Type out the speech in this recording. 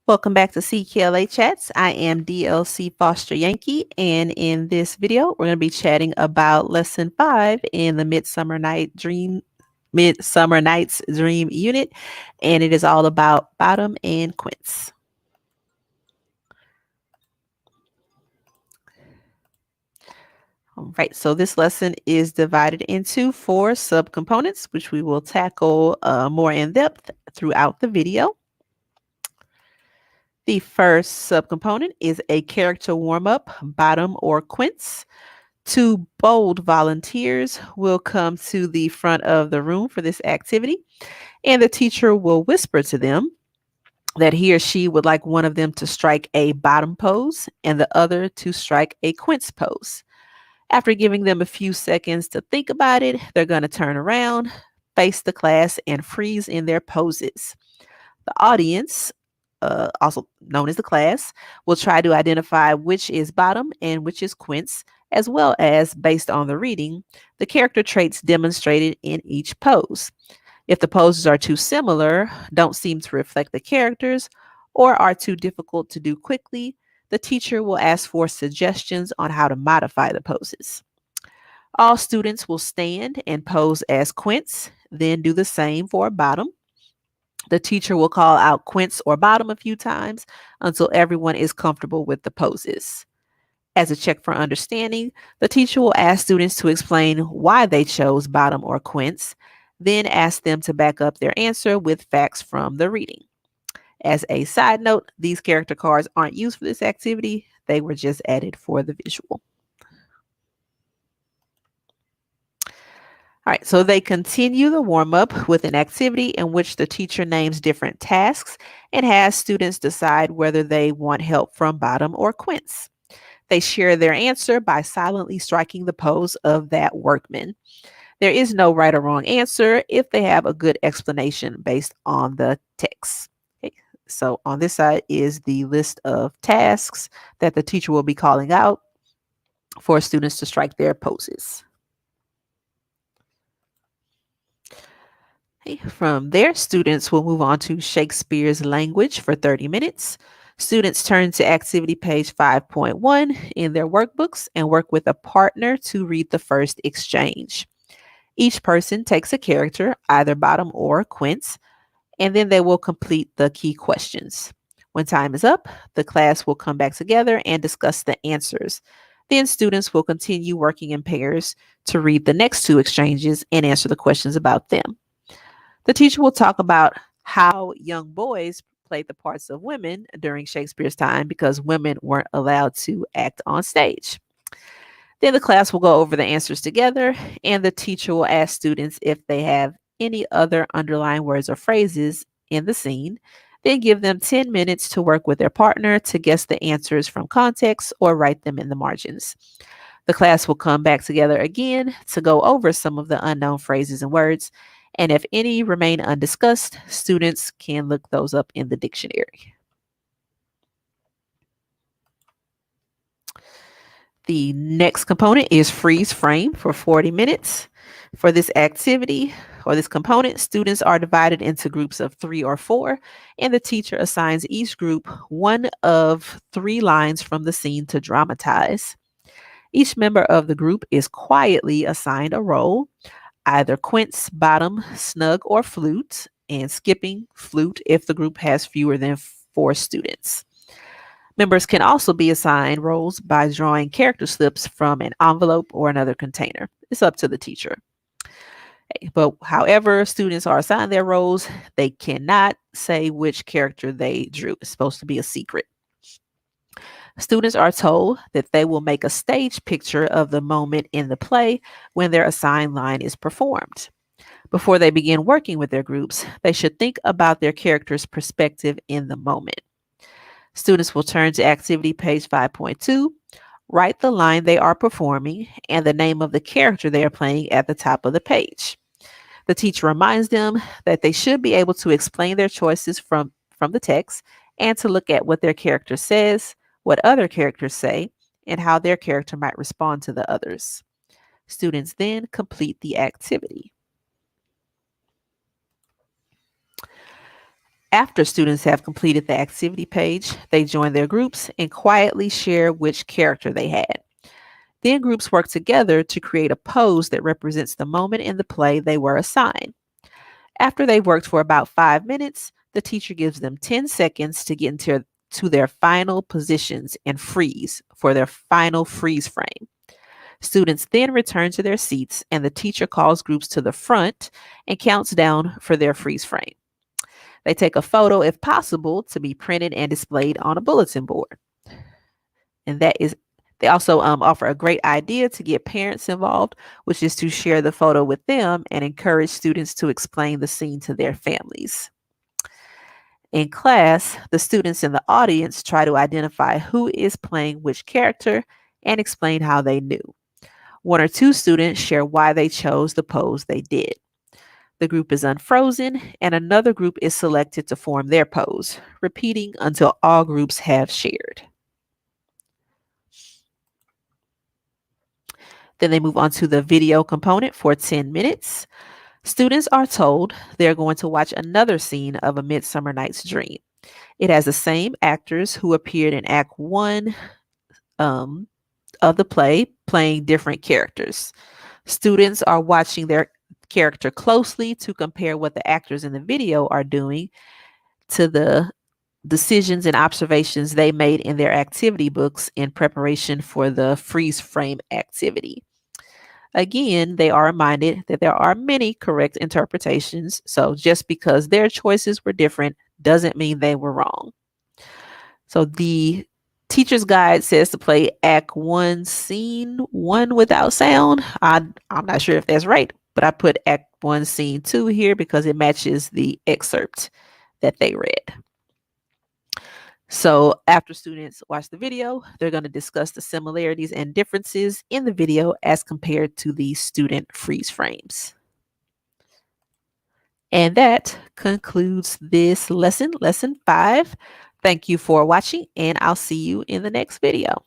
Welcome back to CKLA Chats. I am DLC Foster-Yankey, and in this video, we're going to be chatting about Lesson 5 in the Midsummer Night's Dream unit, and it is all about bottom and quints. All right, so this lesson is divided into 4 subcomponents, which we will tackle more in depth throughout the video. The first subcomponent is a character warm-up, bottom or quints. 2 bold volunteers will come to the front of the room for this activity, and the teacher will whisper to them that he or she would like one of them to strike a bottom pose and the other to strike a quints pose. After giving them a few seconds to think about it, they're going to turn around, face the class, and freeze in their poses. The audience, also known as the class, will try to identify which is bottom and which is quints, as well as, based on the reading, the character traits demonstrated in each pose. If the poses are too similar, don't seem to reflect the characters, or are too difficult to do quickly, the teacher will ask for suggestions on how to modify the poses. All students will stand and pose as quints, then do the same for bottom. The teacher will call out quints or bottom a few times until everyone is comfortable with the poses. As a check for understanding, the teacher will ask students to explain why they chose bottom or quints, then ask them to back up their answer with facts from the reading. As a side note, these character cards aren't used for this activity. They were just added for the visual. All right, so they continue the warm-up with an activity in which the teacher names different tasks and has students decide whether they want help from bottom or quints. They share their answer by silently striking the pose of that workman. There is no right or wrong answer if they have a good explanation based on the text. Okay. So on this side is the list of tasks that the teacher will be calling out for students to strike their poses. Okay. From there, students will move on to Shakespeare's language for 30 minutes. Students turn to activity page 5.1 in their workbooks and work with a partner to read the first exchange. Each person takes a character, either bottom or quints, and then they will complete the key questions. When time is up, the class will come back together and discuss the answers. Then students will continue working in pairs to read the next 2 exchanges and answer the questions about them. The teacher will talk about how young boys played the parts of women during Shakespeare's time because women weren't allowed to act on stage. Then the class will go over the answers together, and the teacher will ask students if they have any other underlying words or phrases in the scene, then give them 10 minutes to work with their partner to guess the answers from context or write them in the margins. The class will come back together again to go over some of the unknown phrases and words, and if any remain undiscussed, students can look those up in the dictionary. The next component is freeze frame for 40 minutes. For this activity or this component, students are divided into groups of 3 or 4, and the teacher assigns each group one of 3 lines from the scene to dramatize. Each member of the group is quietly assigned a role, either quints, bottom, snug, or flute, and skipping flute if the group has fewer than 4 students. Members can also be assigned roles by drawing character slips from an envelope or another container. It's up to the teacher. But however students are assigned their roles, they cannot say which character they drew. It's supposed to be a secret. Students are told that they will make a stage picture of the moment in the play when their assigned line is performed. Before they begin working with their groups, they should think about their character's perspective in the moment. Students will turn to activity page 5.2, write the line they are performing and the name of the character they are playing at the top of the page. The teacher reminds them that they should be able to explain their choices from the text and to look at what their character says, what other characters say, and how their character might respond to the others. Students then complete the activity. After students have completed the activity page, they join their groups and quietly share which character they had. Then groups work together to create a pose that represents the moment in the play they were assigned. After they've worked for about 5 minutes, the teacher gives them 10 seconds to get into to their final positions and freeze for their final freeze frame. Students then return to their seats, and the teacher calls groups to the front and counts down for their freeze frame. They take a photo, if possible, to be printed and displayed on a bulletin board. And they also offer a great idea to get parents involved, which is to share the photo with them and encourage students to explain the scene to their families. In class, the students in the audience try to identify who is playing which character and explain how they knew. One or two students share why they chose the pose they did. The group is unfrozen, and another group is selected to form their pose, repeating until all groups have shared. Then they move on to the video component for 10 minutes. Students are told they're going to watch another scene of A Midsummer Night's Dream. It has the same actors who appeared in Act 1 of the play, playing different characters. Students are watching their character closely to compare what the actors in the video are doing to the decisions and observations they made in their activity books in preparation for the freeze frame activity. Again, they are reminded that there are many correct interpretations, so just because their choices were different doesn't mean they were wrong. So the teacher's guide says to play Act 1, Scene 1 without sound. I'm not sure if that's right, but I put Act 1, Scene 2 here because it matches the excerpt that they read. So after students watch the video, they're going to discuss the similarities and differences in the video as compared to the student freeze frames. And that concludes this lesson, lesson 5. Thank you for watching, and I'll see you in the next video.